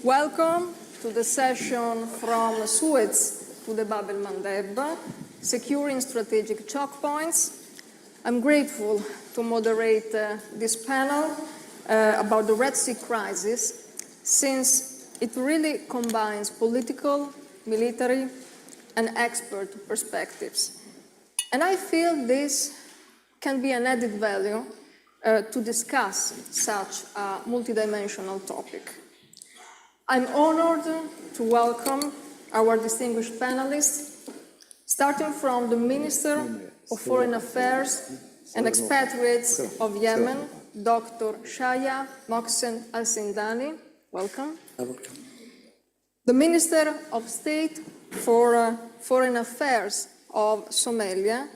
Welcome to the session from Suez to the Bab el-Mandeb, Securing Strategic Choke Points. I'm grateful to moderate this panel about the Red Sea crisis, since it really combines political, military, and expert perspectives. And I feel this can be an added value to discuss such a multidimensional topic. I'm honored to welcome our distinguished panelists, starting from the Minister of Foreign Affairs and Expatriates of Yemen, Dr. Shaya Mohsen Al-Sindani. Welcome. The Minister of State for Foreign Affairs of Somalia,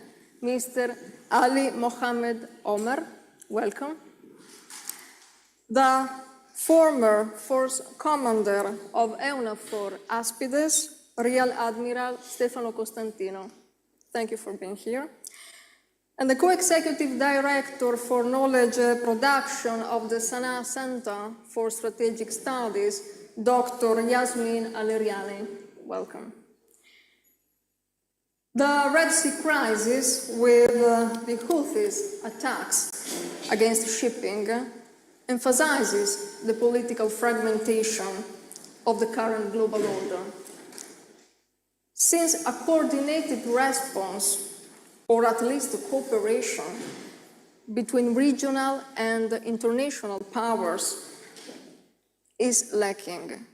Mr. Ali Mohammed Omar. Welcome. The former Force Commander of EUNAVFOR Aspides, Real Admiral Stefano Costantino. Thank you for being here. And the Co-Executive Director for Knowledge Production of the Sana'a Center for Strategic Studies, Dr. Yasmin Aleriani. Welcome. The Red Sea crisis, with the Houthis' attacks against shipping, emphasizes the political fragmentation of the current global order. Since a coordinated response, or at least a cooperation, between regional and international powers is lacking.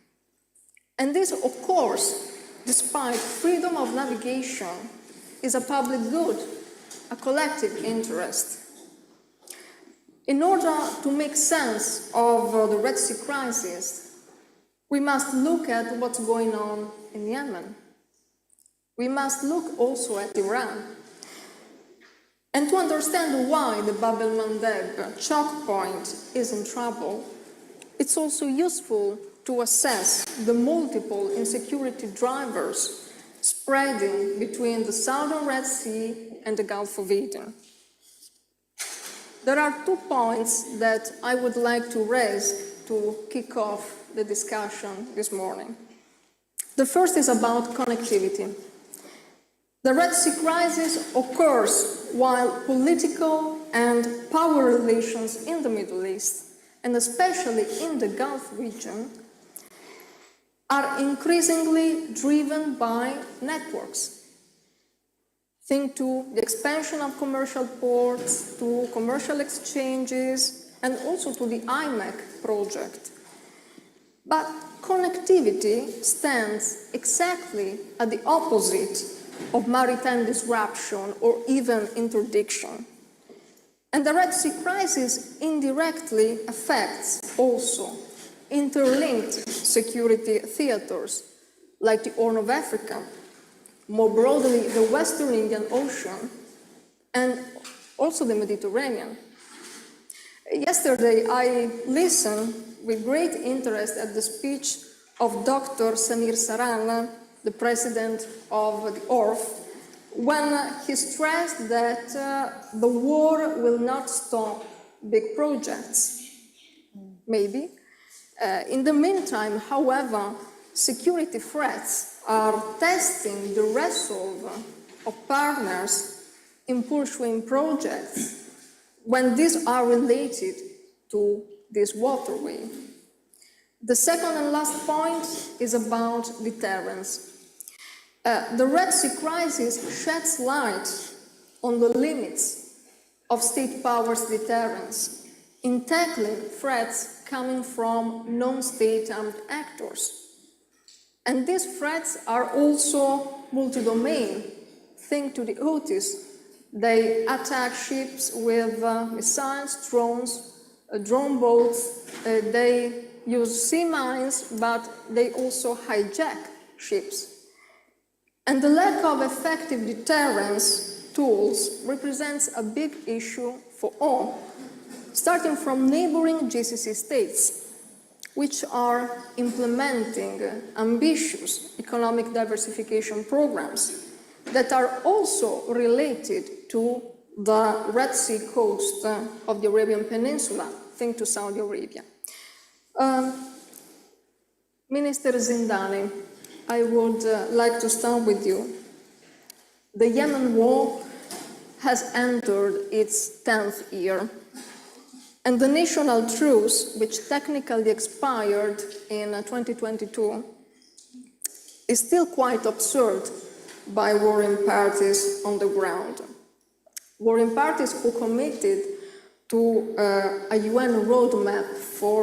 And this, of course, despite freedom of navigation, is a public good, a collective interest. In order to make sense of the Red Sea crisis, we must look at what's going on in Yemen. We must look also at Iran. And to understand why the Bab el-Mandeb choke point is in trouble, it's also useful to assess the multiple insecurity drivers spreading between the southern Red Sea and the Gulf of Aden. There are 2 points that I would like to raise to kick off the discussion this morning. The first is about connectivity. The Red Sea crisis occurs while political and power relations in the Middle East, and especially in the Gulf region, are increasingly driven by networks. Think to the expansion of commercial ports, to commercial exchanges, and also to the IMEC project. But connectivity stands exactly at the opposite of maritime disruption or even interdiction. And the Red Sea crisis indirectly affects also interlinked security theaters like the Horn of Africa, more broadly the Western Indian Ocean, and also the Mediterranean. Yesterday, I listened with great interest at the speech of Dr. Samir Saran, the president of the ORF, when he stressed that the war will not stop big projects. Maybe. In the meantime, however, security threats are testing the resolve of partners in pursuing projects when these are related to this waterway. The second and last point is about deterrence. The Red Sea crisis sheds light on the limits of state powers' deterrence in tackling threats coming from non-state armed actors. And these threats are also multi-domain. Think to the Houthis. They attack ships with missiles, drones, drone boats. They use sea mines, but they also hijack ships. And the lack of effective deterrence tools represents a big issue for all, starting from neighboring GCC states, which are implementing ambitious economic diversification programs that are also related to the Red Sea coast of the Arabian Peninsula. Think to Saudi Arabia. Minister Zindani, I would like to start with you. The Yemen war has entered its 10th year, and the national truce, which technically expired in 2022, is still quite observed by warring parties on the ground. Warring parties who committed to a UN roadmap for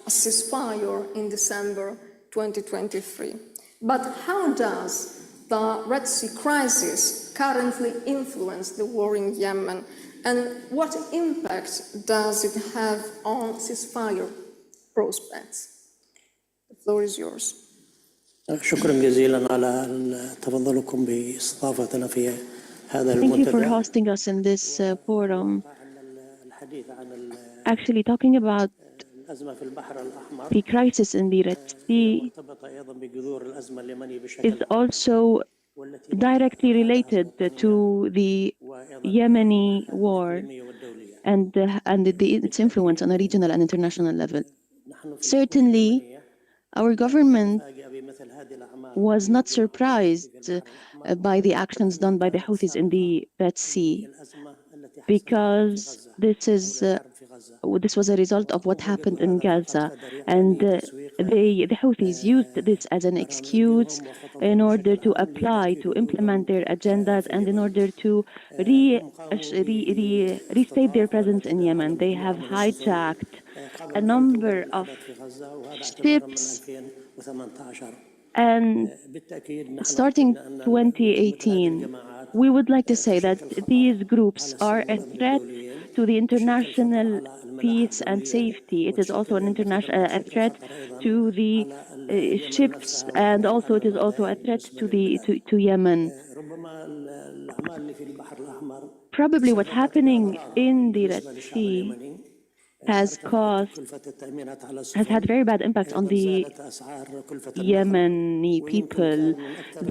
a ceasefire in December 2023. But how does the Red Sea crisis currently influence the war in Yemen, and what impact does it have on ceasefire prospects? The floor is yours. شكرا جزيلا على تفضلكم باستضافتنا في هذا Thank you for المنتدى. hosting us in this forum. Actually, talking about the crisis in the Red Sea is also directly related to the Yemeni war and its influence on a regional and international level. Certainly, our government was not surprised by the actions done by the Houthis in the Red Sea, because this was a result of what happened in Gaza, and the Houthis used this as an excuse in order to implement their agendas, and in order to restate their presence in Yemen. They have hijacked a number of ships, and starting 2018, we would like to say that these groups are a threat to the international peace and safety. It is also a threat to the ships, and also it is also a threat to Yemen. Probably what's happening in the Red Sea has had very bad impact on the Yemeni people.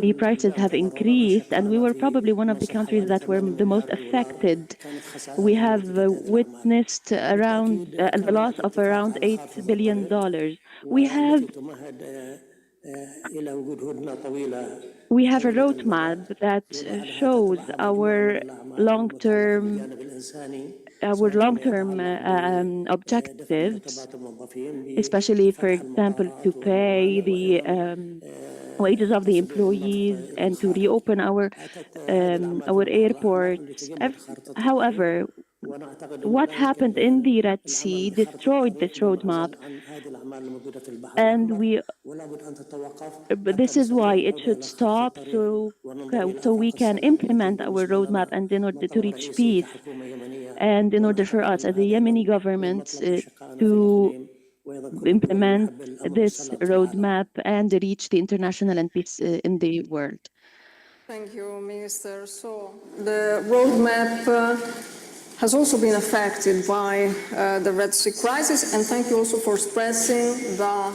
The prices have increased, and we were probably one of the countries that were the most affected. We have witnessed around the loss of around $8 billion. We have a roadmap that shows our long-term objectives, especially, for example, to pay the wages of the employees and to reopen our airports. However, what happened in the Red Sea destroyed this roadmap, and this is why it should stop, so we can implement our roadmap, and in order to reach peace, and in order for us as a Yemeni government to implement this roadmap and reach the international and peace in the world. Thank you, Minister. So the roadmap has also been affected by the Red Sea crisis, and thank you also for stressing the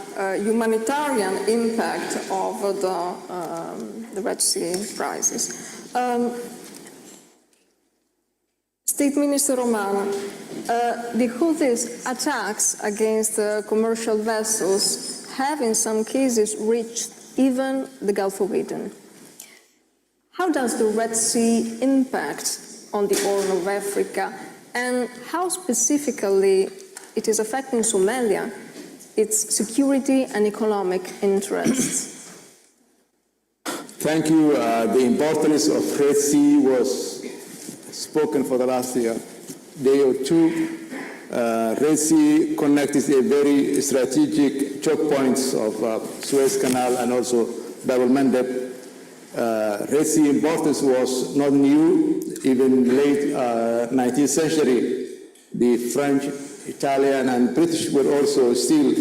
humanitarian impact of the Red Sea crisis. State Minister Romano, the Houthis' attacks against commercial vessels have in some cases reached even the Gulf of Aden. How does the Red Sea impact on the Horn of Africa, and how specifically it is affecting Somalia, its security and economic interests? Thank you. The importance of Red Sea was spoken for the last day or two. Red Sea connects a very strategic choke points of Suez Canal and also Bab el-Mandeb. Red Sea importance was not new. Even late 19th century, the French, Italian, and British were also still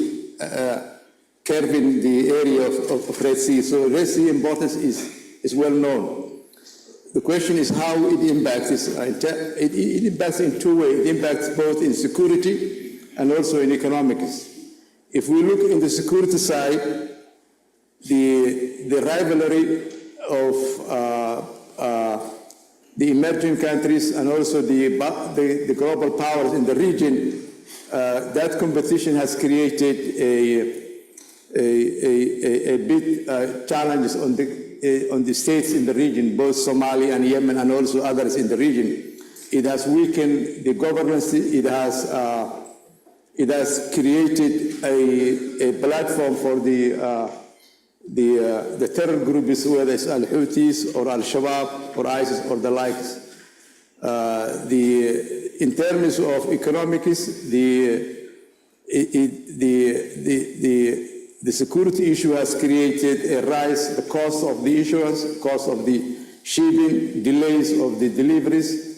curving the area of Red Sea. So Red Sea importance is well known. The question is how it impacts. It impacts in two ways. It impacts both in security and also in economics. If we look in the security side, the rivalry of the emerging countries and also the global powers in the region, that competition has created a big challenges on the states in the region, both Somalia and Yemen and also others in the region. It has weakened the governance. It has created a platform for the terror groups, whether it's Al-Houthis or Al-Shabaab or ISIS or the likes. In terms of economics, the security issue has created a rise, the cost of the issuance, cost of the shipping, delays of the deliveries,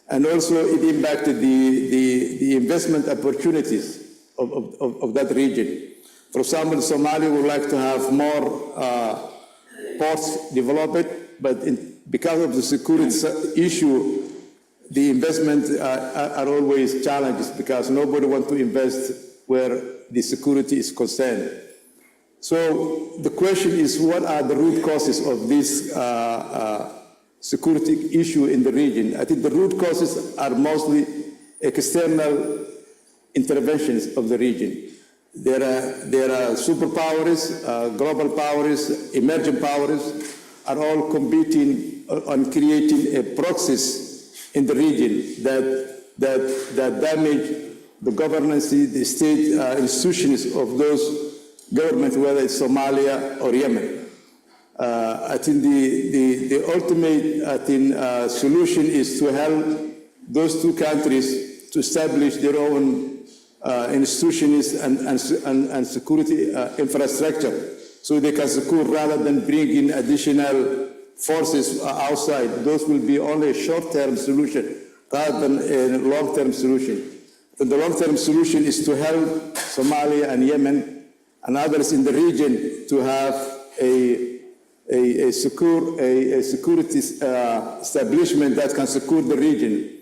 and also it impacted the investment opportunities of that region. For example, Somalia would like to have more ports developed, but because of the security issue, the investments are always challenges because nobody wants to invest where the security is concerned. So the question is, what are the root causes of this security issue in the region? I think the root causes are mostly external interventions of the region. There are superpowers, global powers, emerging powers are all competing on creating a proxies in the region that damage the governance, the state institutions of those governments, whether it's Somalia or Yemen. I think the ultimate solution is to help those two countries to establish their own institutions and security infrastructure so they can secure rather than bring in additional forces outside. Those will be only a short-term solution rather than a long-term solution. And the long-term solution is to help Somalia and Yemen and others in the region to have a security establishment that can secure the region.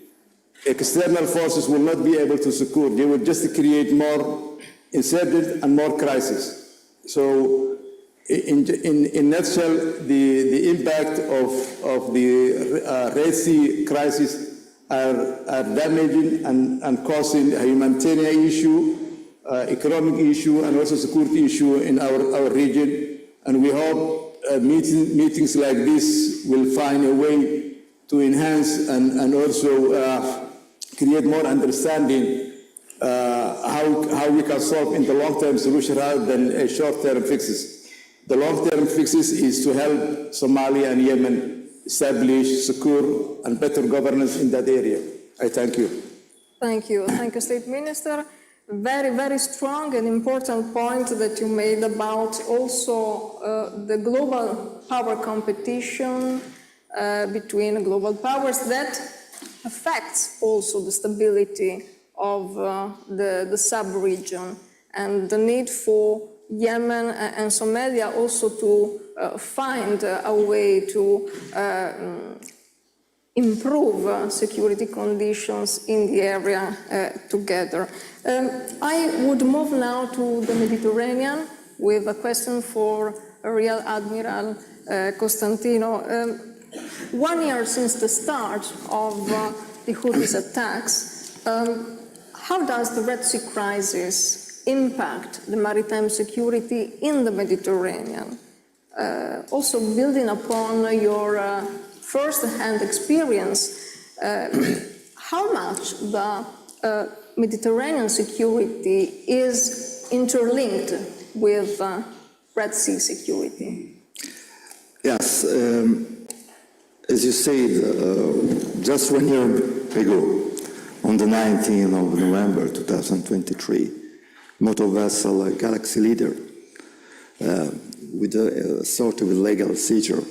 External forces will not be able to secure. They will just create more insurgent and more crisis. So in a nutshell, the impact of the Red Sea crisis are damaging and causing a humanitarian issue, economic issue, and also security issue in our region. And we hope meetings like this will find a way to enhance and also create more understanding how we can solve in the long-term solution rather than short-term fixes. The long-term fixes is to help Somalia and Yemen establish secure and better governance in that area. I thank you. Thank you. Thank you, State Minister. Very, very strong and important point that you made about also the global power competition between global powers that affects also the stability of the sub-region and the need for Yemen and Somalia also to find a way to improve security conditions in the area together. I would move now to the Mediterranean with a question for Rear Admiral Costantino. 1 year since the start of the Houthis attacks, how does the Red Sea crisis impact the maritime security in the Mediterranean? Also building upon your first-hand experience, how much the Mediterranean security is interlinked with Red Sea security? Yes, as you said, just 1 year ago, on the 19th of November 2023, motor vessel Galaxy Leader, with a sort of illegal seizure,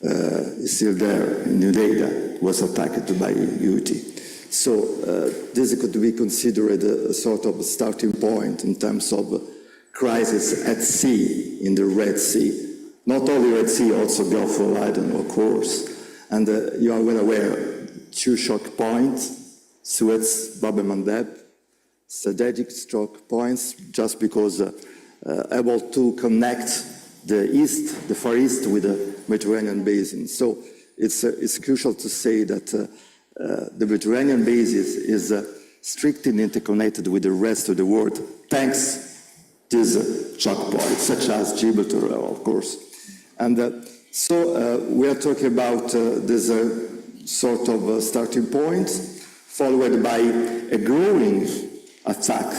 is still there in Udeda, was attacked by Houthi. So this could be considered a sort of starting point in terms of crisis at sea, in the Red Sea. Not only Red Sea, also Gulf of Aden, of course. And you are well aware, 2 choke points, Suez, Bab el-Mandeb, strategic choke points, just because able to connect the East, the Far East, with the Mediterranean basin. So it's crucial to say that the Mediterranean basin is strictly interconnected with the rest of the world, thanks these choke points, such as Gibraltar, of course. And so we are talking about this sort of starting point, followed by a growing attack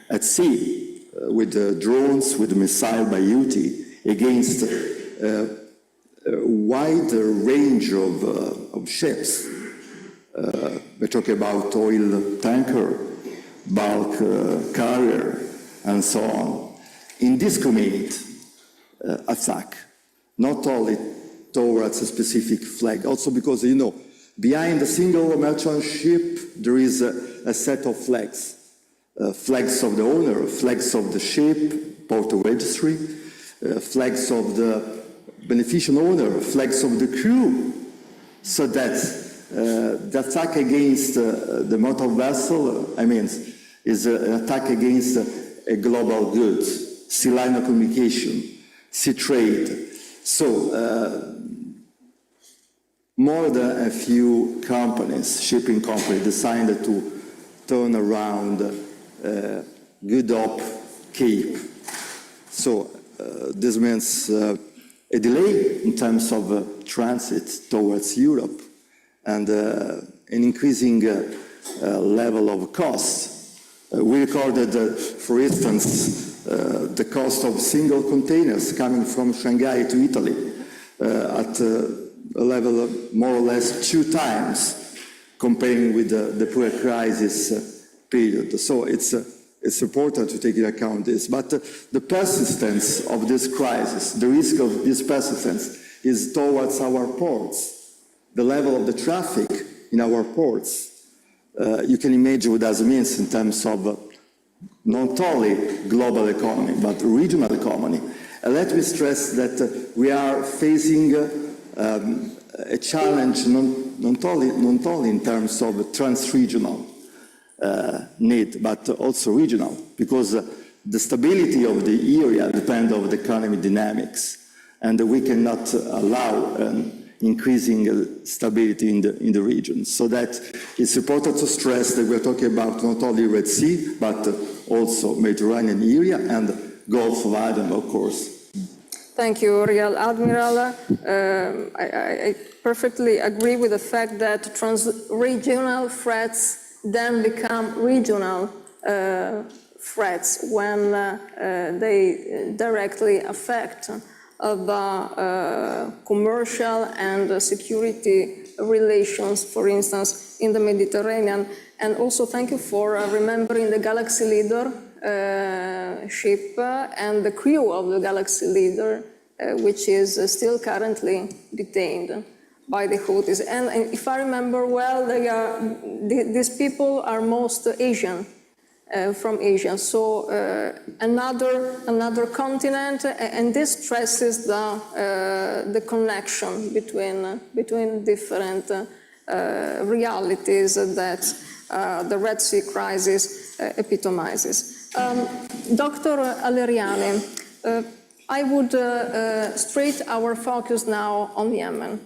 at sea with drones, with missile by Houthi against a wide range of ships. We're talking about oil tanker, bulk carrier, and so on. Indiscriminate attack, not only towards a specific flag, also because, you know, behind a single merchant ship, there is a set of flags. Flags of the owner, flags of the ship, port registry, flags of the beneficial owner, flags of the crew, so that the attack against the motor vessel, is an attack against a global good, sea line of communication, sea trade. So more than a few companies, shipping companies, decided to turn around Good Hope Cape. So this means a delay in terms of transit towards Europe and an increasing level of cost. We recorded, for instance, the cost of single containers coming from Shanghai to Italy at a level of more or less 2 times comparing with the pre-crisis period. So it's important to take into account this. But the persistence of this crisis, the risk of this persistence is towards our ports, the level of the traffic in our ports. You can imagine what that means in terms of not only global economy, but regional economy. And let me stress that we are facing a challenge not only in terms of trans-regional need, but also regional, because the stability of the area depends on the economic dynamics, and we cannot allow increasing stability in the region. So that it's important to stress that we're talking about not only Red Sea, but also Mediterranean area and Gulf of Aden, of course. Thank you, Real Admiral. I perfectly agree with the fact that trans-regional threats then become regional threats when they directly affect the commercial and security relations, for instance, in the Mediterranean. And also thank you for remembering the Galaxy Leader ship and the crew of the Galaxy Leader, which is still currently detained by the Houthis. And if I remember well, these people are most Asian, from Asia. So another continent, and this stresses the connection between different realities that the Red Sea crisis epitomizes. Dr. Aleriani, I would straight our focus now on Yemen.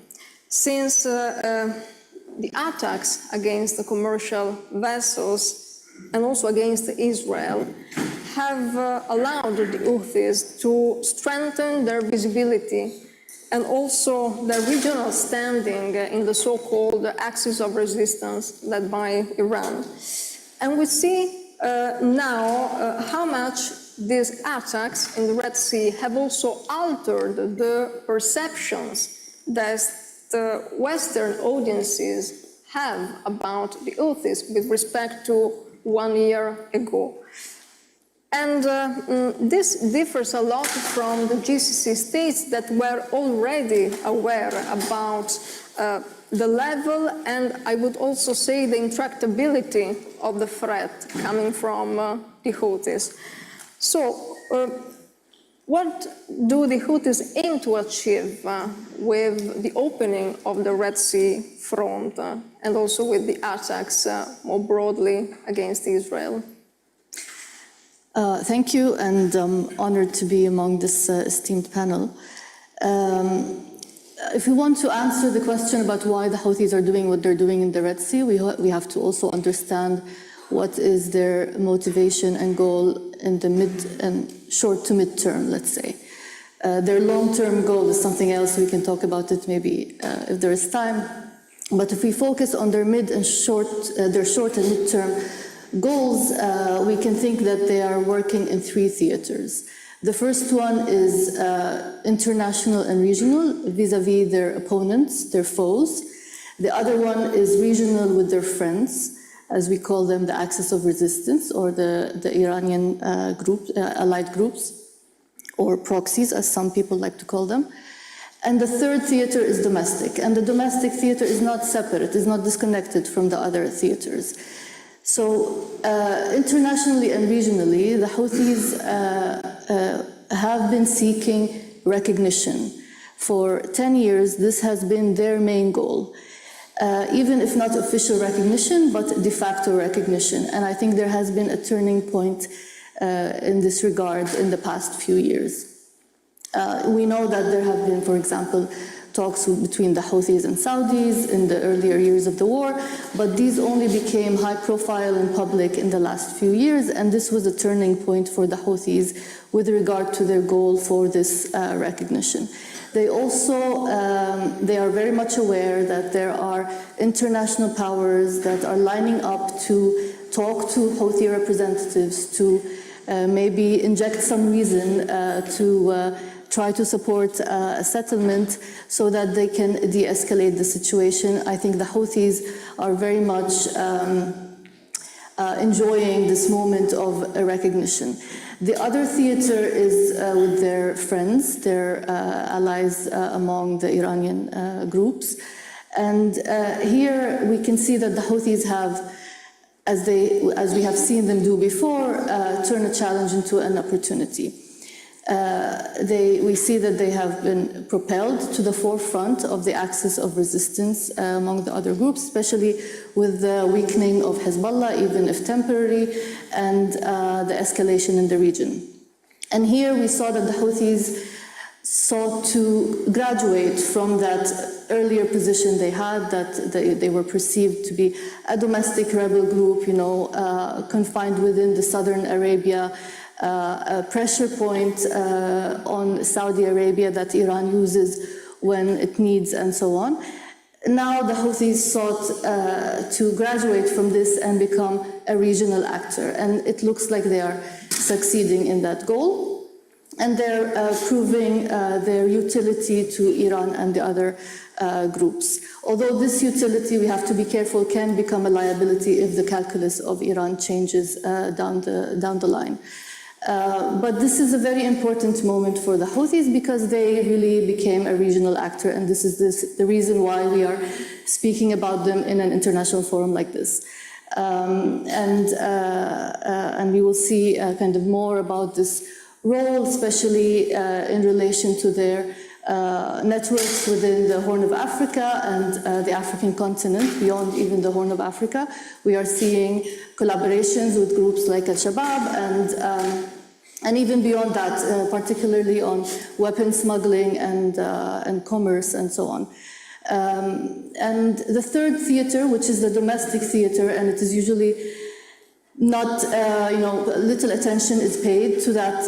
Since the attacks against the commercial vessels and also against Israel have allowed the Houthis to strengthen their visibility and also their regional standing in the so-called axis of resistance led by Iran. And we see now how much these attacks in the Red Sea have also altered the perceptions that the Western audiences have about the Houthis with respect to 1 year ago. And this differs a lot from the GCC states that were already aware about the level and I would also say the intractability of the threat coming from the Houthis. So what do the Houthis aim to achieve with the opening of the Red Sea front and also with the attacks more broadly against Israel? Thank you, and I'm honored to be among this esteemed panel. If we want to answer the question about why the Houthis are doing what they're doing in the Red Sea, we have to also understand what is their motivation and goal in the mid and short to mid-term, let's say. Their long-term goal is something else. We can talk about it maybe if there is time. But if we focus on their short and mid-term goals, we can think that they are working in 3 theaters. The first one is international and regional, vis-a-vis their opponents, their foes. The other one is regional with their friends, as we call them, the axis of resistance, or the Iranian allied groups, or proxies, as some people like to call them. And the third theater is domestic. And the domestic theater is not separate, is not disconnected from the other theaters. So internationally and regionally, the Houthis have been seeking recognition. For 10 years, this has been their main goal. Even if not official recognition, but de facto recognition. And I think there has been a turning point in this regard in the past few years. We know that there have been, for example, talks between the Houthis and Saudis in the earlier years of the war, but these only became high profile in public in the last few years, and this was a turning point for the Houthis with regard to their goal for this recognition. They also, they are very much aware that there are international powers that are lining up to talk to Houthi representatives to maybe inject some reason to try to support a settlement so that they can de-escalate the situation. I think the Houthis are very much enjoying this moment of recognition. The other theater is with their friends, their allies among the Iranian groups. And here we can see that the Houthis have, as we have seen them do before, turn a challenge into an opportunity. We see that they have been propelled to the forefront of the axis of resistance among the other groups, especially with the weakening of Hezbollah, even if temporary, and the escalation in the region. And here we saw that the Houthis sought to graduate from that earlier position they had, that they were perceived to be a domestic rebel group, confined within the southern Arabia, a pressure point on Saudi Arabia that Iran uses when it needs, and so on. Now the Houthis sought to graduate from this and become a regional actor, and it looks like they are succeeding in that goal. And they're proving their utility to Iran and the other groups. Although this utility, we have to be careful, can become a liability if the calculus of Iran changes down the line. But this is a very important moment for the Houthis because they really became a regional actor, and this is the reason why we are speaking about them in an international forum like this. And we will see kind of more about this role, especially in relation to their networks within the Horn of Africa and the African continent, beyond even the Horn of Africa. We are seeing collaborations with groups like Al-Shabaab and even beyond that, particularly on weapon smuggling and commerce and so on. And the third theater, which is the domestic theater, and it is usually not, little attention is paid to that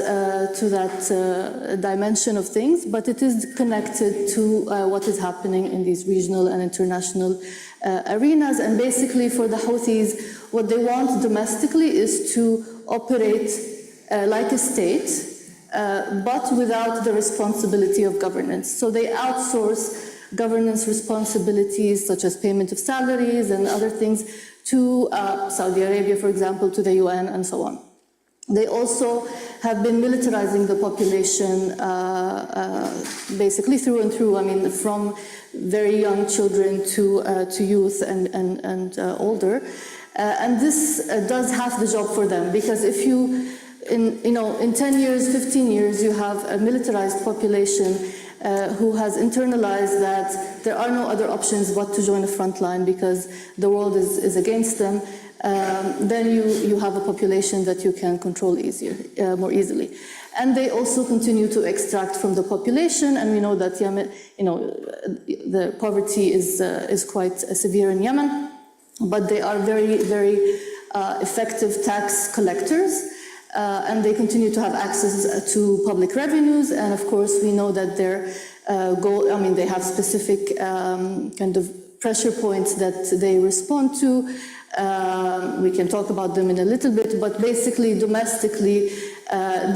dimension of things, but it is connected to what is happening in these regional and international arenas. And basically for the Houthis, what they want domestically is to operate like a state, but without the responsibility of governance. So they outsource governance responsibilities such as payment of salaries and other things to Saudi Arabia, for example, to the UN, and so on. They also have been militarizing the population basically through and through. I mean, from very young children to youth and older. And this does half the job for them, because if you, in 10 years, 15 years, you have a militarized population who has internalized that there are no other options but to join the front line because the world is against them, then you have a population that you can control more easily. And they also continue to extract from the population, and we know that Yemen, the poverty is quite severe in Yemen, but they are very, very effective tax collectors. And they continue to have access to public revenues. And of course, we know that their goal, I mean, they have specific kind of pressure points that they respond to. We can talk about them in a little bit, but basically, domestically,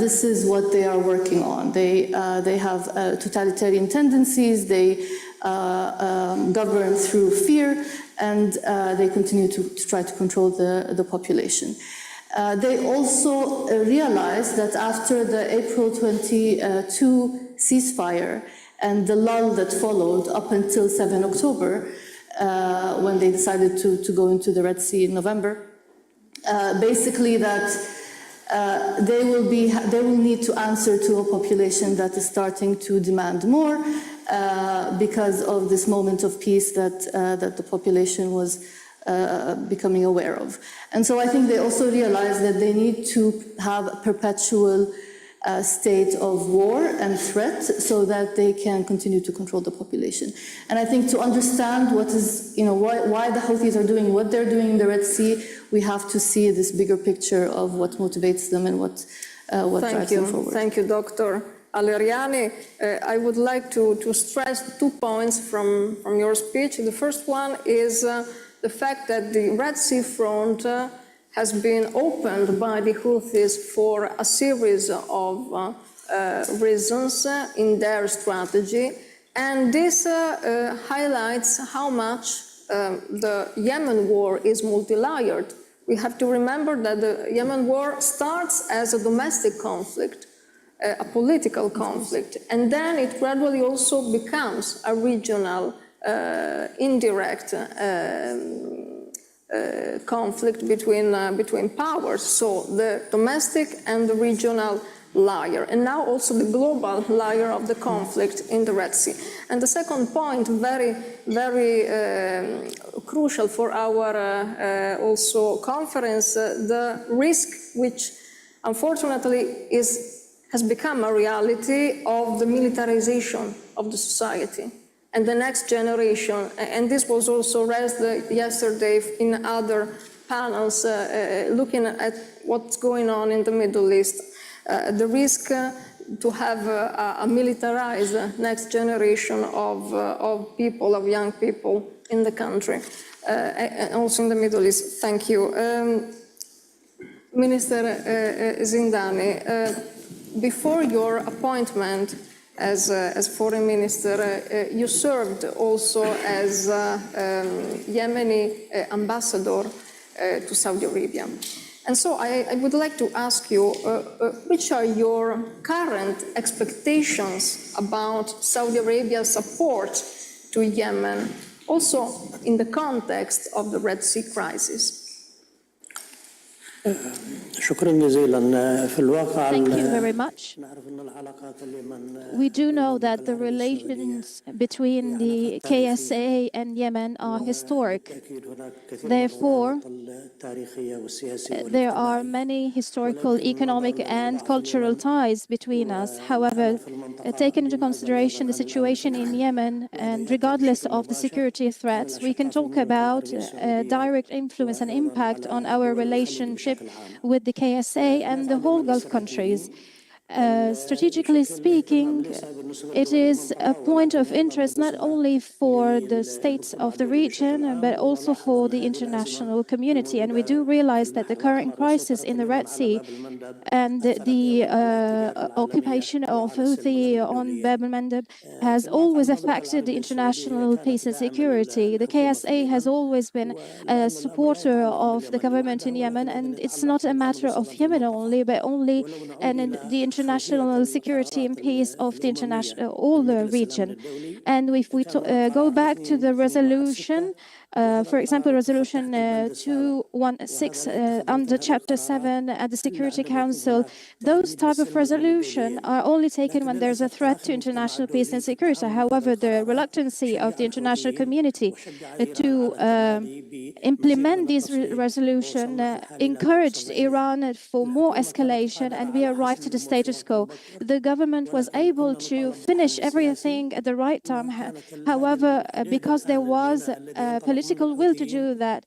this is what they are working on. They have totalitarian tendencies, they govern through fear, and they continue to try to control the population. They also realized that after the April 22 ceasefire and the lull that followed up until 7 October, when they decided to go into the Red Sea in November, basically that they will need to answer to a population that is starting to demand more because of this moment of peace that the population was becoming aware of. And so I think they also realized that they need to have a perpetual state of war and threat so that they can continue to control the population. And I think to understand what is, why the Houthis are doing what they're doing in the Red Sea, we have to see this bigger picture of what motivates them and what drives them forward. Thank you, Dr. Aleriani. I would like to stress 2 points from your speech. The first one is the fact that the Red Sea front has been opened by the Houthis for a series of reasons in their strategy, and this highlights how much the Yemen war is multi-layered. We have to remember that the Yemen war starts as a domestic conflict, a political conflict, and then it gradually also becomes a regional indirect conflict between powers, so the domestic and the regional layer, and now also the global layer of the conflict in the Red Sea. And the second point, very, very crucial for our also conference, the risk which unfortunately has become a reality of the militarization of the society and the next generation, and this was also raised yesterday in other panels looking at what's going on in the Middle East. The risk to have a militarized next generation of people, of young people in the country, and also in the Middle East. Thank you. Minister Zindani, before your appointment as foreign minister, you served also as Yemeni ambassador to Saudi Arabia. And so I would like to ask you, which are your current expectations about Saudi Arabia's support to Yemen, also in the context of the Red Sea crisis? شكرا جزيلا في الواقع Thank you very much. We do know that the relations between the KSA and Yemen are historic. Therefore, there are many historical, economic, and cultural ties between us. However, taking into consideration the situation in Yemen, and regardless of the security threats, we can talk about direct influence and impact on our relationship with the KSA and the whole Gulf countries. Strategically speaking, it is a point of interest not only for the states of the region, but also for the international community. And we do realize that the current crisis in the Red Sea and the occupation of Houthi on Bab al-Mandab has always affected the international peace and security. The KSA has always been a supporter of the government in Yemen, and it's not a matter of Yemen only, but only the international security and peace of the all the region. And if we go back to the resolution, for example, Resolution 216 under Chapter 7 at the Security Council, those type of resolutions are only taken when there's a threat to international peace and security. However, the reluctancy of the international community to implement this resolution encouraged Iran for more escalation, and we arrived to the status quo. The government was able to finish everything at the right time. However, because there was political will to do that,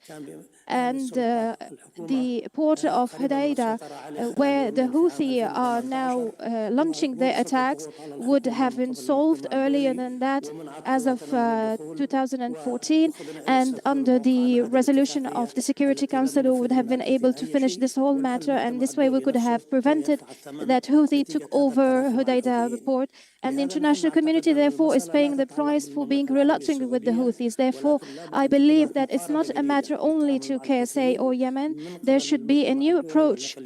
and the port of Hodeidah, where the Houthi are now launching their attacks, would have been solved earlier than that, as of 2014, and under the resolution of the Security Council, we would have been able to finish this whole matter, and this way we could have prevented that Houthi took over Hodeidah port. And the international community, therefore, is paying the price for being reluctant with the Houthis. Therefore, I believe that it's not a matter only to KSA or Yemen. There should be a new approach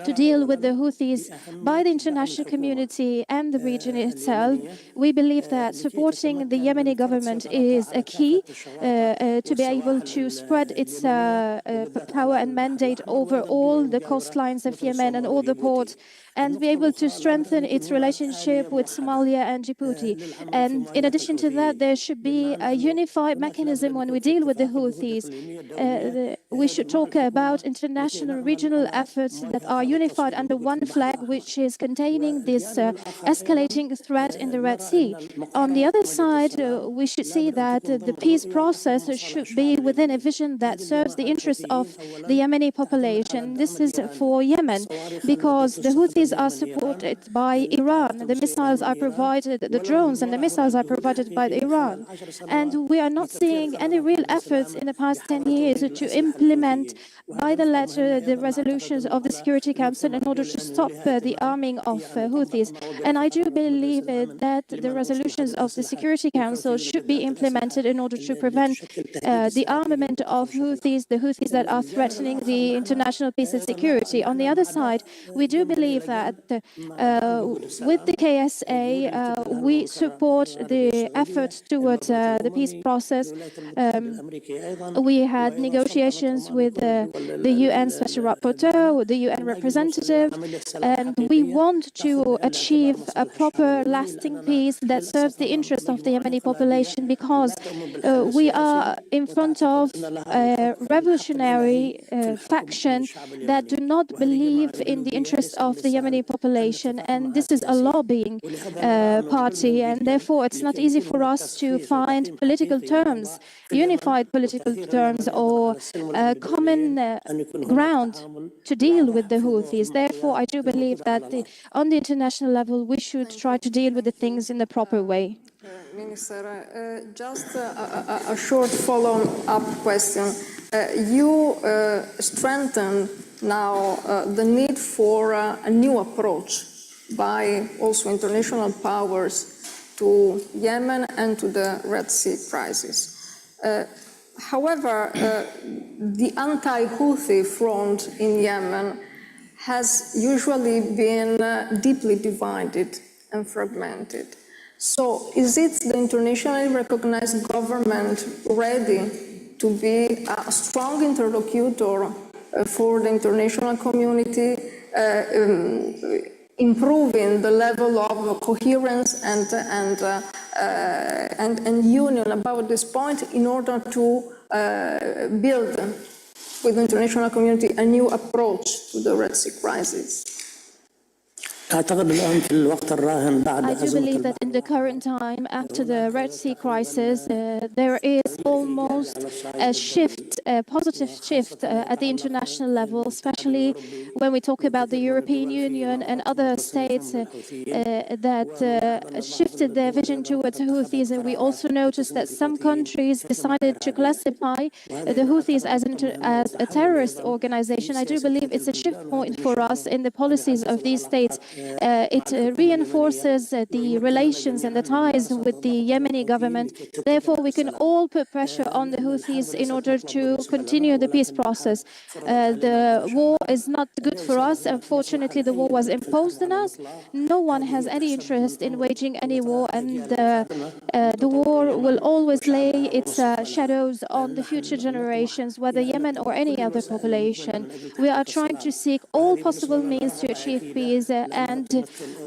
to deal with the Houthis by the international community and the region itself. We believe that supporting the Yemeni government is a key to be able to spread its power and mandate over all the coastlines of Yemen and all the ports, and be able to strengthen its relationship with Somalia and Djibouti. And in addition to that, there should be a unified mechanism when we deal with the Houthis. We should talk about international regional efforts that are unified under one flag, which is containing this escalating threat in the Red Sea. On the other side, we should see that the peace process should be within a vision that serves the interests of the Yemeni population. This is for Yemen, because the Houthis are supported by Iran. The missiles are provided, the drones and the missiles are provided by Iran. And we are not seeing any real efforts in the past 10 years to implement by the letter the resolutions of the Security Council in order to stop the arming of Houthis. And I do believe that the resolutions of the Security Council should be implemented in order to prevent the armament of Houthis, the Houthis that are threatening the international peace and security. On the other side, we do believe that with the KSA, we support the efforts towards the peace process. We had negotiations with the UN Special Rapporteur, with the UN representative, and we want to achieve a proper, lasting peace that serves the interests of the Yemeni population, because we are in front of a revolutionary faction that do not believe in the interests of the Yemeni population, and this is a lobbying party, and therefore it's not easy for us to find political terms, unified political terms, or common ground to deal with the Houthis. Therefore, I do believe that on the international level, we should try to deal with the things in the proper way. Minister, just a short follow-up question. You strengthen now the need for a new approach by also international powers to Yemen and to the Red Sea crisis. However, the anti-Houthi front in Yemen has usually been deeply divided and fragmented. So is it the internationally recognized government ready to be a strong interlocutor for the international community, improving the level of coherence and union about this point in order to build with the international community a new approach to the Red Sea crisis? I do believe that in the current time, after the Red Sea crisis, there is almost a shift, a positive shift at the international level, especially when we talk about the European Union and other states that shifted their vision towards the Houthis. And we also noticed that some countries decided to classify the Houthis as a terrorist organization. I do believe it's a shift point for us in the policies of these states. It reinforces the relations and the ties with the Yemeni government. Therefore, we can all put pressure on the Houthis in order to continue the peace process. The war is not good for us. Unfortunately, the war was imposed on us. No one has any interest in waging any war, and the war will always lay its shadows on the future generations, whether Yemen or any other population. We are trying to seek all possible means to achieve peace, and and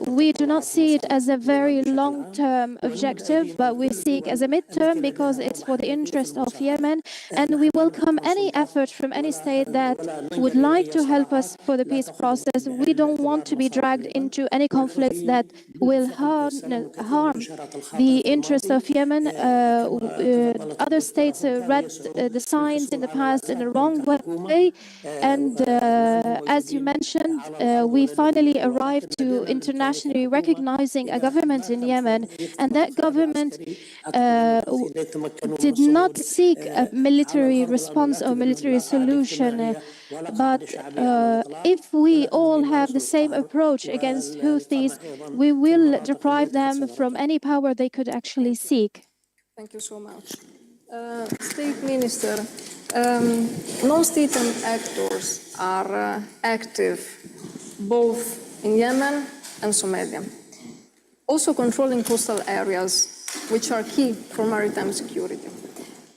we do not see it as a very long-term objective, but we see it as a mid-term because it's for the interest of Yemen, and we welcome any effort from any state that would like to help us for the peace process. We don't want to be dragged into any conflicts that will harm the interests of Yemen. Other states read the signs in the past in the wrong way, and as you mentioned, we finally arrived to internationally recognizing a government in Yemen, and that government did not seek a military response or military solution, but if we all have the same approach against Houthis, we will deprive them from any power they could actually seek. Thank you so much. State Minister, non-state actors are active both in Yemen and Somalia, also controlling coastal areas, which are key for maritime security.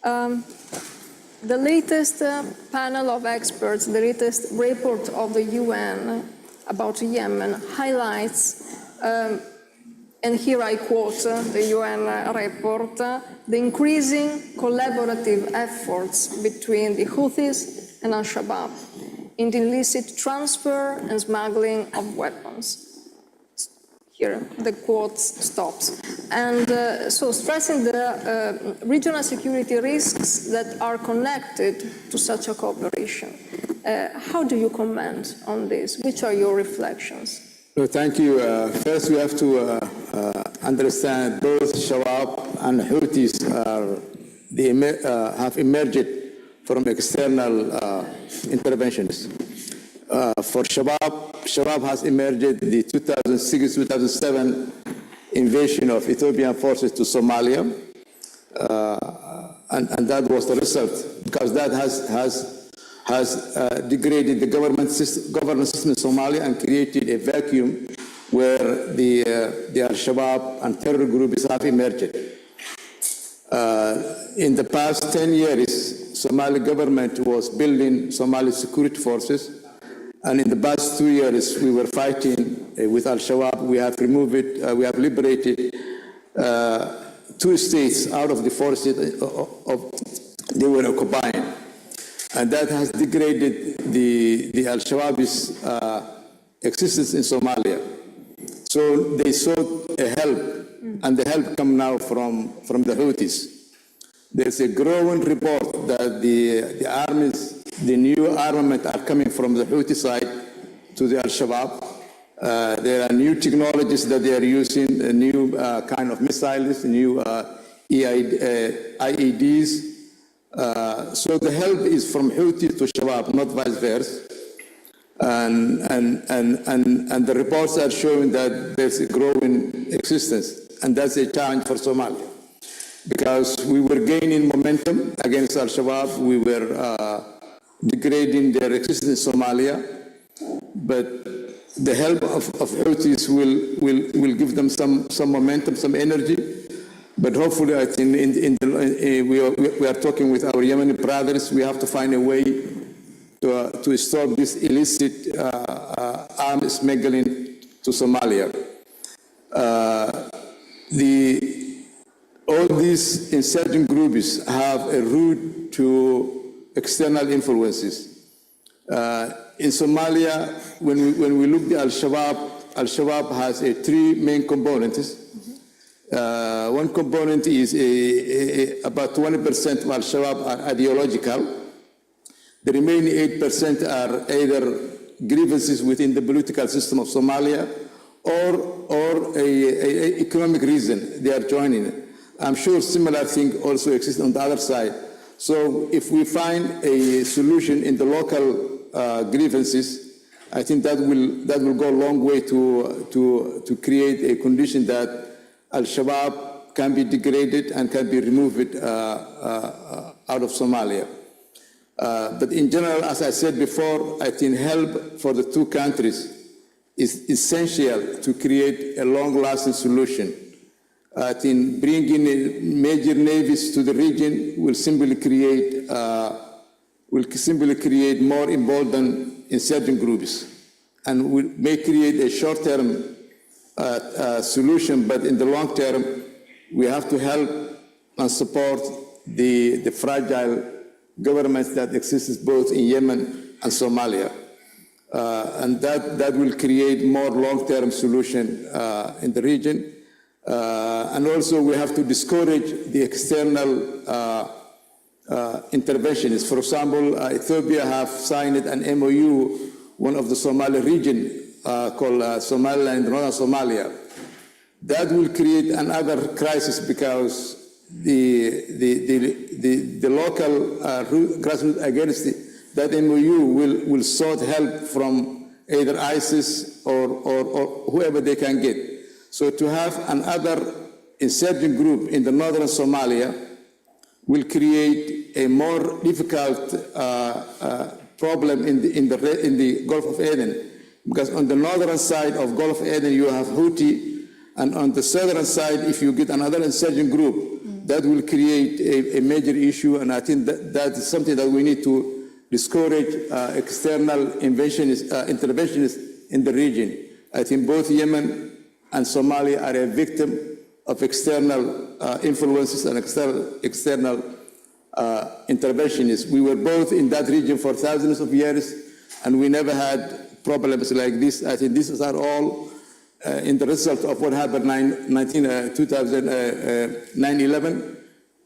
The latest panel of experts, the latest report of the UN about Yemen highlights, and here I quote the UN report, the increasing collaborative efforts between the Houthis and Al-Shabaab in the illicit transfer and smuggling of weapons. Here, the quote stops. And so stressing the regional security risks that are connected to such a cooperation. How do you comment on this? Which are your reflections? No, thank you. First, we have to understand both Shabaab and Houthis have emerged from external interventions. For Shabaab has emerged the 2006-2007 invasion of Ethiopian forces to Somalia, and that was the result, because that has degraded the governance system in Somalia and created a vacuum where the Al-Shabaab and terror groups have emerged. In the past 10 years, Somali government was building Somali security forces, and in the past 2 years, we were fighting with Al-Shabaab. We have we have liberated 2 states out of the 4 states they were occupying. And that has degraded the Al-Shabaab's existence in Somalia. So they sought a help, and the help comes now from the Houthis. There's a growing report that the armies, the new armament are coming from the Houthi side to the Al-Shabaab. There are new technologies that they are using, new kind of missiles, new IEDs. So the help is from Houthi to Shabaab, not vice versa. And the reports are showing that there's a growing existence, and that's a challenge for Somalia. Because we were gaining momentum against Al-Shabaab, we were degrading their existence in Somalia, but the help of Houthis will give them some momentum, some energy. But hopefully, I think we are talking with our Yemeni brothers. We have to find a way to stop this illicit arms smuggling to Somalia. All these insurgent groups have a route to external influences. In Somalia, when we look at Al-Shabaab has 3 main components. One component is about 20% of Al-Shabaab are ideological. The remaining 8% are either grievances within the political system of Somalia or a economic reason they are joining. I'm sure similar thing also exists on the other side. So if we find a solution in the local grievances, I think that will go a long way to create a condition that Al-Shabaab can be degraded and can be removed out of Somalia. But in general, as I said before, I think help for the 2 countries is essential to create a long-lasting solution. I think bringing major navies to the region will simply create more emboldened insurgent groups. and we may create a short-term solution, but in the long term, we have to help and support the fragile governments that exist both in Yemen and Somalia. And that will create more long-term solution in the region. And also we have to discourage the external interventionists. For example, Ethiopia have signed an MOU, one of the Somali region called Somaliland, Northern Somalia. That will create another crisis because the local grassroots against that MOU will sought help from either ISIS or whoever they can get. So to have another insurgent group in the northern Somalia will create a more difficult problem in the Gulf of Aden, because on the northern side of Gulf of Aden you have Houthi, and on the southern side, if you get another insurgent group, that will create a major issue, and I think that is something that we need to discourage external interventionists in the region. I think both Yemen and Somalia are a victim of external influences and external interventionists. We were both in that region for thousands of years, and we never had problems like this. I think these are all in the result of what happened 9/11.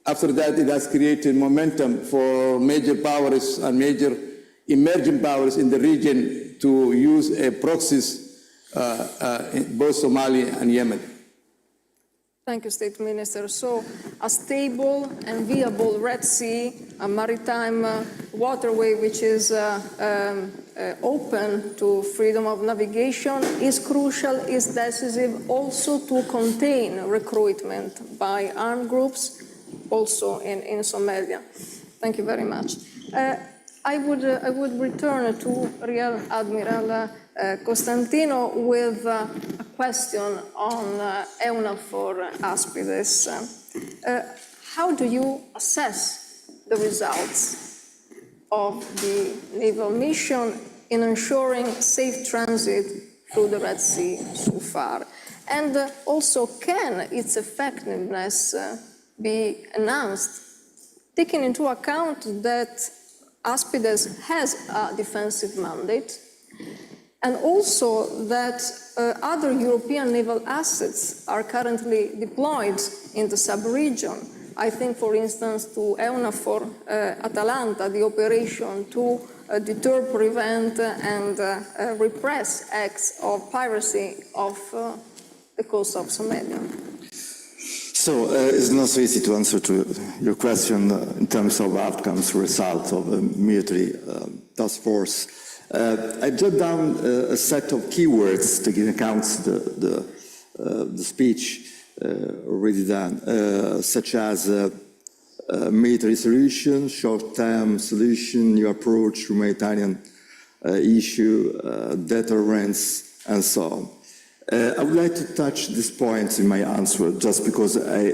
After that, it has created momentum for major powers and major emerging powers in the region to use proxies in both Somalia and Yemen. Thank you, State Minister. So a stable and viable Red Sea, a maritime waterway which is open to freedom of navigation is crucial, is decisive also to contain recruitment by armed groups, also in Somalia. Thank you very much. I would return to Rear Admiral Costantino with a question on EUNAVFOR Aspides. How do you assess the results of the naval mission in ensuring safe transit through the Red Sea so far? And also, can its effectiveness be enhanced, taking into account that Aspides has a defensive mandate, and also that other European naval assets are currently deployed in the sub-region? I think, for instance, to EUNAVFOR Atalanta, the operation to deter, prevent, and repress acts of piracy off the coast of Somalia. So it's not so easy to answer to your question in terms of outcomes, results of a military task force. I jot down a set of keywords taking account the speech already done, such as military solution, short-term solution, new approach, humanitarian issue, deterrence, and so on. I would like to touch this point in my answer, just because I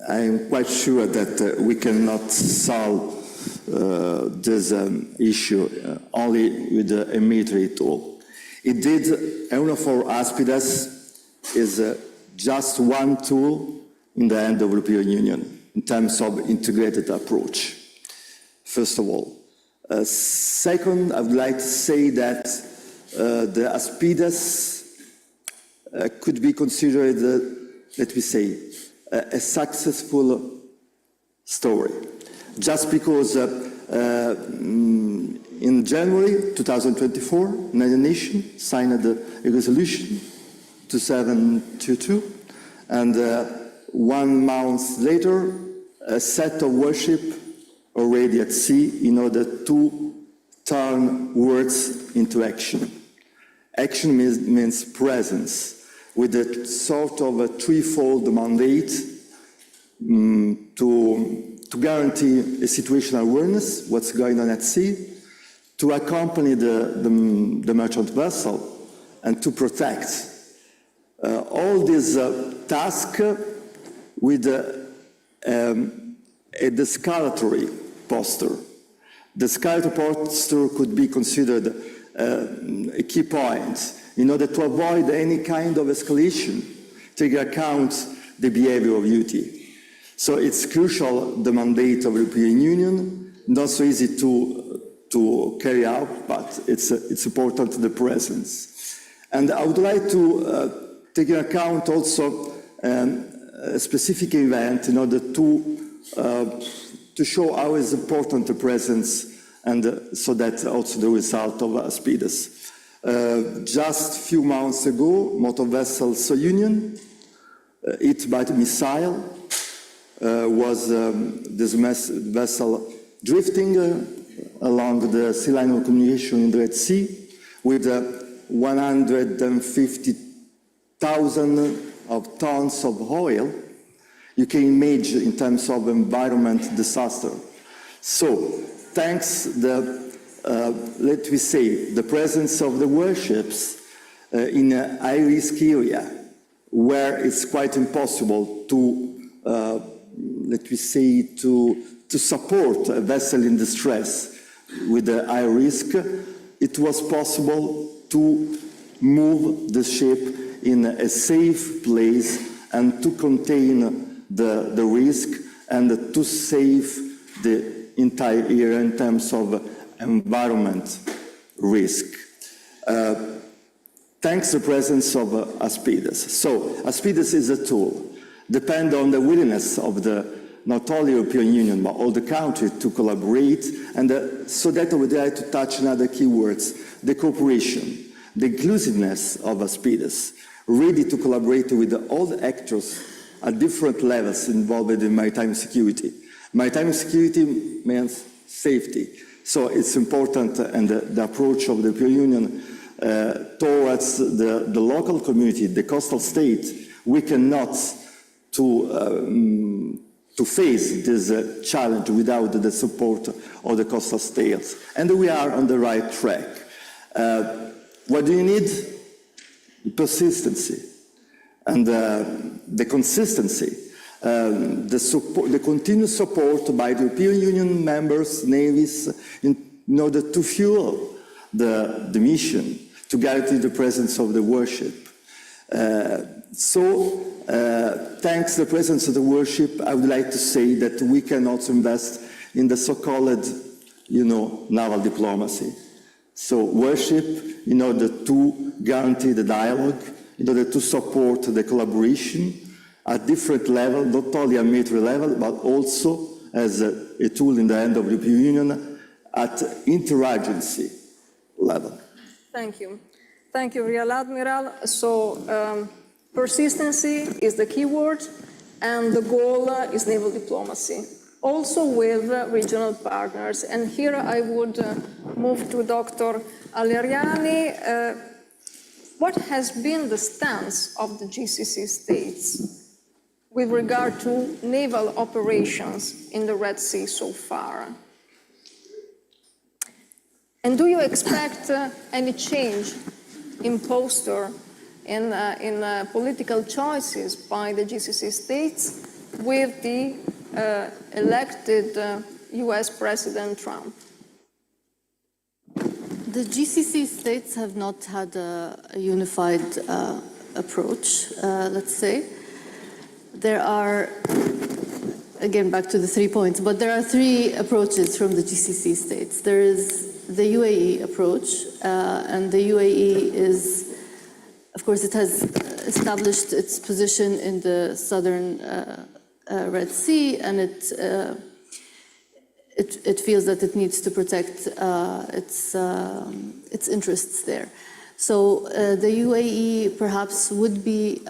am quite sure that we cannot solve this issue only with a military tool. Indeed, EUNAVFOR Aspides is just one tool in the hand of the European Union in terms of integrated approach, first of all. Second, I would like to say that the Aspides could be considered, let me say, a successful story. Just because in January 2024, United Nations signed a resolution 2722, and 1 month later, a set of warship already at sea in order to turn words into action. Action means presence, with a sort of a threefold mandate to guarantee a situational awareness, what's going on at sea, to accompany the merchant vessel, and to protect. All these tasks with a descalatory posture. The Sky report could be considered a key point in order to avoid any kind of escalation, taking account the behavior of Houthi. So it's crucial, the mandate of the European Union, not so easy to carry out, but it's important, the presence. And I would like to take into account also a specific event in order to show how is important the presence, and so that also the result of Aspides. Just a few months ago, motor vessel Union, hit by the missile, was this vessel drifting along the sea line of communication in the Red Sea with 150,000 of tons of oil. You can imagine in terms of environment disaster. So, thanks let me say, the presence of the warships in a high-risk area where it's quite impossible to, let me say, to support a vessel in distress with a high risk, it was possible to move the ship in a safe place and to contain the risk and to save the entire area in terms of environment risk. Thanks to the presence of Aspides. So Aspides is a tool, depend on the willingness of not only the European Union, but all the countries to collaborate, and so that I would like to touch another keywords, the cooperation, the inclusiveness of Aspides, ready to collaborate with all the actors at different levels involved in maritime security. Maritime security means safety. So it's important, and the approach of the European Union towards the local community, the coastal state, we cannot to face this challenge without the support of the coastal states. And we are on the right track. What do you need? Persistency and the consistency. The continuous support by the European Union members, navies, in order to fuel the mission, to guarantee the presence of the warship. Thanks to the presence of the warship, I would like to say that we can also invest in the so-called, naval diplomacy. So warship, in order to guarantee the dialogue, in order to support the collaboration at different levels, not only at military level, but also as a tool in the hand of the European Union at interagency level. Thank you. Thank you, Real Admiral. So, persistency is the key word, and the goal is naval diplomacy, also with regional partners. And here I would move to Dr. Aleriani. What has been the stance of the GCC states with regard to naval operations in the Red Sea so far? And do you expect any change in posture, in political choices by the GCC states with the elected US President Trump? The GCC states have not had a unified approach, let's say. There are, again, back to the 3 points, but there are 3 approaches from the GCC states. There is the UAE approach, and the UAE is, of course, it has established its position in the southern Red Sea, and it feels that it needs to protect its interests there. So the UAE perhaps would be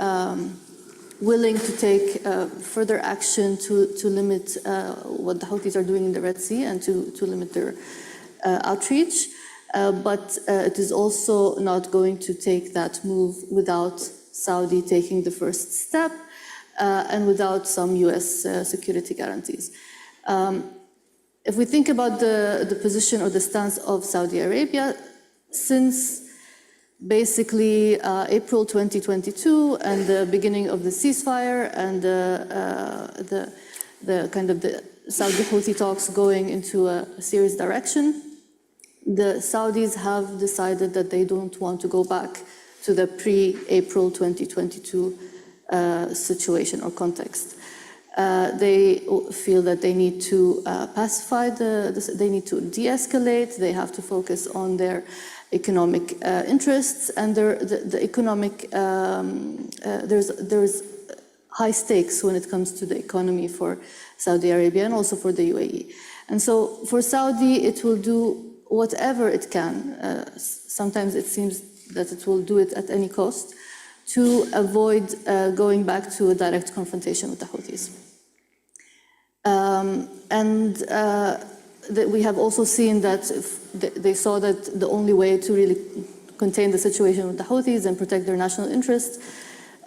willing to take further action to limit what the Houthis are doing in the Red Sea and to limit their outreach. But it is also not going to take that move without Saudi taking the first step and without some US security guarantees. If we think about the position or the stance of Saudi Arabia, since basically April 2022 and the beginning of the ceasefire and the kind of the Saudi-Houthi talks going into a serious direction. The Saudis have decided that they don't want to go back to the pre-April 2022 situation or context. They feel that they need to pacify they need to de-escalate, they have to focus on their economic interests, and the economic, there's high stakes when it comes to the economy for Saudi Arabia and also for the UAE. And so for Saudi, it will do whatever it can. Sometimes it seems that it will do it at any cost to avoid going back to a direct confrontation with the Houthis. We have also seen that they saw that the only way to really contain the situation with the Houthis and protect their national interests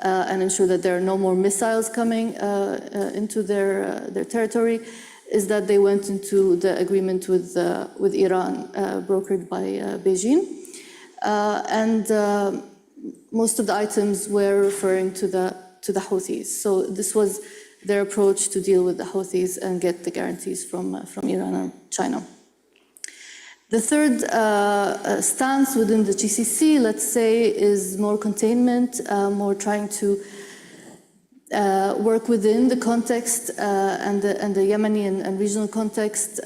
and ensure that there are no more missiles coming into their territory is that they went into the agreement with Iran, brokered by Beijing. Most of the items were referring to the Houthis. So this was their approach to deal with the Houthis and get the guarantees from Iran and China. The third stance within the GCC, let's say, is more containment, more trying to work within the context and the Yemeni and regional context.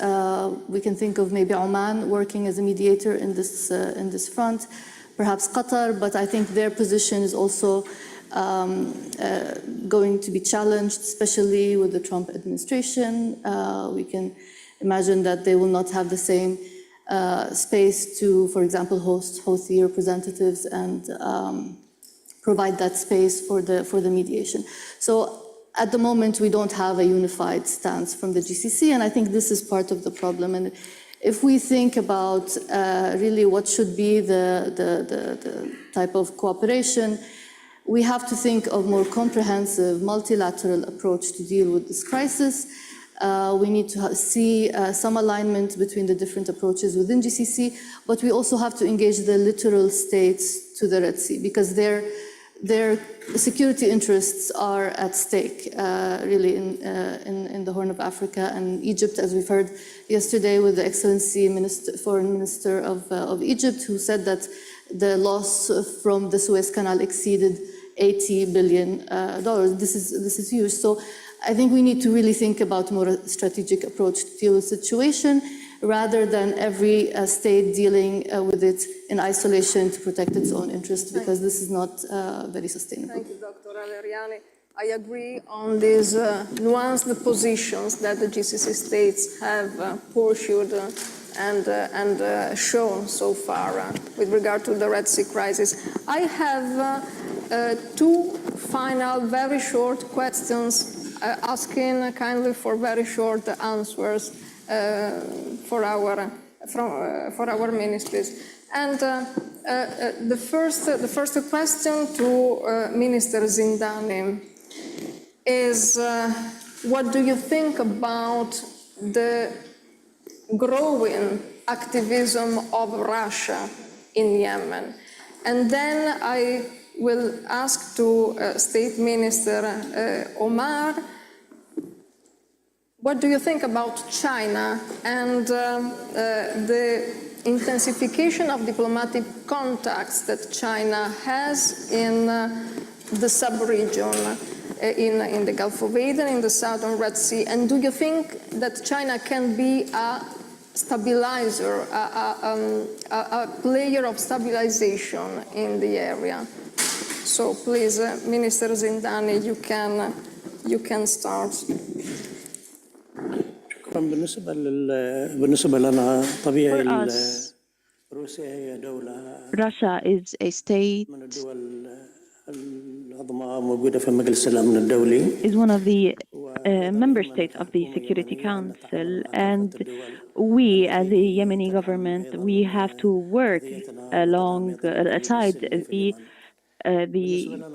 We can think of maybe Oman working as a mediator in this front, perhaps Qatar, but I think their position is also going to be challenged, especially with the Trump administration. We can imagine that they will not have the same space to, for example, host Houthi representatives and provide that space for the mediation. So at the moment, we don't have a unified stance from the GCC, and I think this is part of the problem. And if we think about really what should be the type of cooperation, we have to think of more comprehensive multilateral approach to deal with this crisis. We need to see some alignment between the different approaches within GCC, but we also have to engage the littoral states to the Red Sea because their security interests are at stake, really, in the Horn of Africa and Egypt, as we've heard yesterday with the Excellency Foreign Minister of Egypt, who said that the loss from the Suez Canal exceeded $80 billion. This is huge. So I think we need to really think about more strategic approach to deal with the situation rather than every state dealing with it in isolation to protect its own interests, because this is not very sustainable. Thank you, Dr. Aleriani. I agree on these nuanced positions that the GCC states have pursued and shown so far with regard to the Red Sea crisis. I have two final, very short questions asking kindly for very short answers for our ministers. And the first question to Minister Zindani is, what do you think about the growing activism of Russia in Yemen? And then I will ask to State Minister Omar, what do you think about China and the intensification of diplomatic contacts that China has in the sub-region, in the Gulf of Aden, in the Southern Red Sea? And do you think that China can be a stabilizer, a player of stabilization in the area? So please, Minister Zindani, you can start. For us, Russia is a state, is one of the member states of the Security Council, and we, as the Yemeni government, we have to work alongside the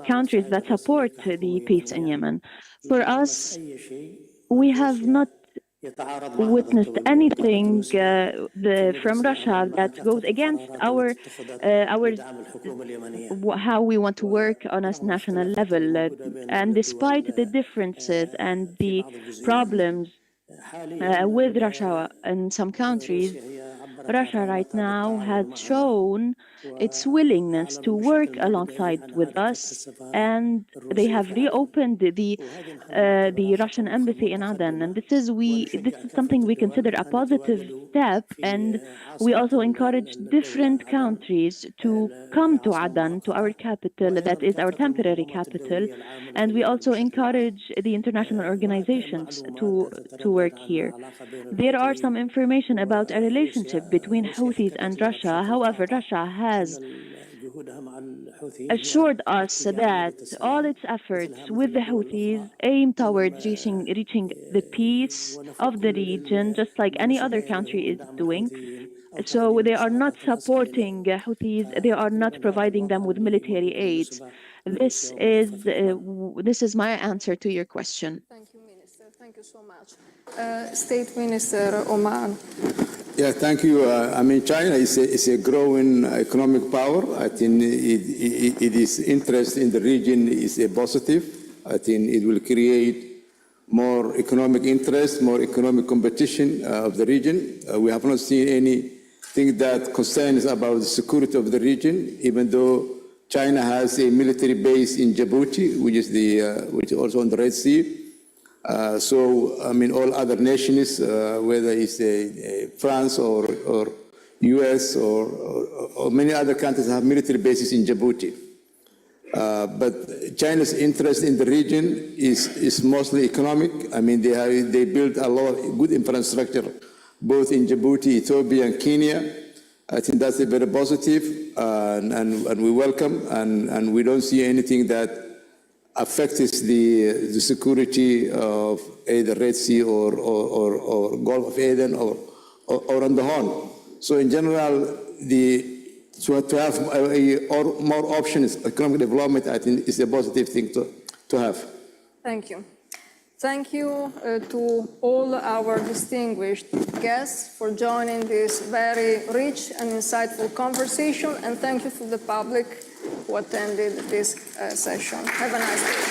countries that support the peace in Yemen. For us, we have not witnessed anything from Russia that goes against our how we want to work on a national level. And despite the differences and the problems with Russia in some countries. Russia right now has shown its willingness to work alongside with us, and they have reopened the Russian embassy in Aden, and this is something we consider a positive step, and we also encourage different countries to come to Aden, to our capital, that is our temporary capital, and we also encourage the international organizations to work here. There are some information about a relationship between Houthis and Russia. However, Russia has assured us that all its efforts with the Houthis aim towards reaching the peace of the region, just like any other country is doing. So they are not supporting Houthis. They are not providing them with military aid. This is my answer to your question. Thank you, Minister. Thank you so much. State Minister Oman. Yeah, thank you. I mean, China is a growing economic power. I think its interest in the region is a positive. I think it will create more economic interest, more economic competition of the region. We have not seen anything that concerns about the security of the region, even though China has a military base in Djibouti, which is also on the Red Sea. So, I mean, all other nations, whether it's France or US or many other countries have military bases in Djibouti. But China's interest in the region is mostly economic. I mean, they built a lot of good infrastructure, both in Djibouti, Ethiopia, and Kenya. I think that's a very positive, and we welcome, and we don't see anything that affects the security of either Red Sea or Gulf of Aden or on the Horn. So in general, to have more options, economic development, I think is a positive thing to have. Thank you. Thank you to all our distinguished guests for joining this very rich and insightful conversation, and thank you to the public who attended this session. Have a nice day.